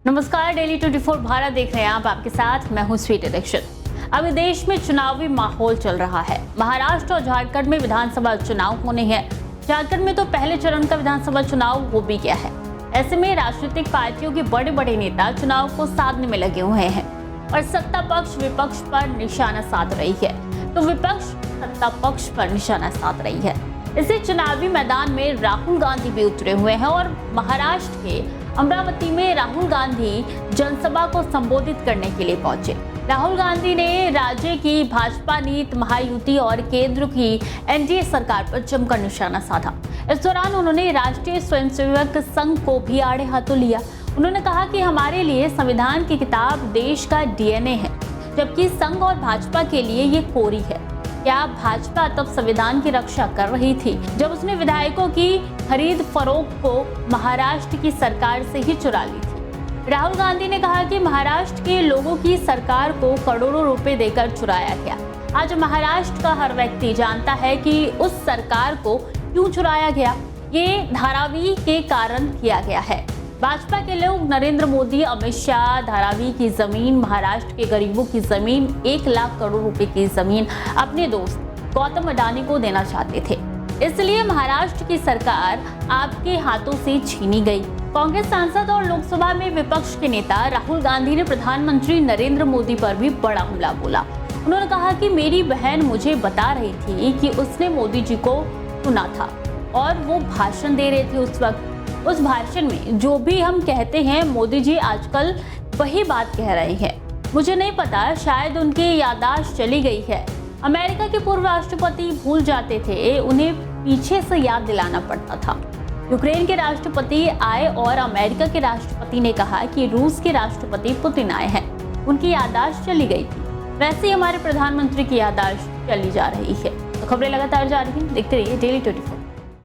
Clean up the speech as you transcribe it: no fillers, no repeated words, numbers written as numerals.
नमस्कार, डेली 24 भारत देख रहे हैं आप। आपके साथ मैं हूं स्वीटी दीक्षित। अभी देश में चुनावी माहौल चल रहा है। महाराष्ट्र और झारखंड में विधानसभा चुनाव होने हैं। झारखंड में तो पहले चरण का विधानसभा चुनाव हो भी गया है। ऐसे में राजनीतिक पार्टियों के बड़े बड़े नेता चुनाव को साधने में लगे हुए हैं और सत्ता पक्ष विपक्ष पर निशाना साध रही है, तो विपक्ष सत्ता पक्ष पर निशाना साध रही है। इसी चुनावी मैदान में राहुल गांधी भी उतरे हुए हैं और महाराष्ट्र के अमरावती में राहुल गांधी जनसभा को संबोधित करने के लिए पहुंचे। राहुल गांधी ने राज्य की भाजपा नीति, महायुति और केंद्र की एनडीए सरकार पर जमकर निशाना साधा। इस दौरान उन्होंने राष्ट्रीय स्वयंसेवक संघ को भी आड़े हाथों लिया। उन्होंने कहा कि हमारे लिए संविधान की किताब देश का डीएनए है, जबकि संघ और भाजपा के लिए ये कोरी है। क्या भाजपा तब संविधान की रक्षा कर रही थी जब उसने विधायकों की खरीद फरोख्त को महाराष्ट्र की सरकार से ही चुरा ली थी? राहुल गांधी ने कहा कि महाराष्ट्र के लोगों की सरकार को करोड़ों रुपए देकर चुराया गया। आज महाराष्ट्र का हर व्यक्ति जानता है कि उस सरकार को क्यों चुराया गया। ये धारावी के कारण किया गया है। भाजपा के लोग नरेंद्र मोदी, अमित शाह धारावी की जमीन, महाराष्ट्र के गरीबों की जमीन, 1 लाख करोड़ रुपए की जमीन अपने दोस्त गौतम अडानी को देना चाहते थे। इसलिए महाराष्ट्र की सरकार आपके हाथों से छीनी गई। कांग्रेस सांसद और लोकसभा में विपक्ष के नेता राहुल गांधी ने प्रधानमंत्री नरेंद्र मोदी पर भी बड़ा हमला बोला। उन्होंने कहा कि मेरी बहन मुझे बता रही थी कि उसने मोदी जी को सुना था और वो भाषण दे रहे थे उस वक्त। उस भाषण में जो भी हम कहते हैं, मोदी जी आजकल वही बात कह रहे हैं। मुझे नहीं पता, शायद उनकी याददाश्त चली गई है। अमेरिका के पूर्व राष्ट्रपति भूल जाते थे, उन्हें पीछे से याद दिलाना पड़ता था। यूक्रेन के राष्ट्रपति आए और अमेरिका के राष्ट्रपति ने कहा कि रूस के राष्ट्रपति पुतिन आए हैं, उनकी याददाश्त चली गई थी। वैसे ही हमारे प्रधानमंत्री की याददाश्त चली जा रही है। तो खबरें लगातार जारी हैं, देखते रहिए डेली 24।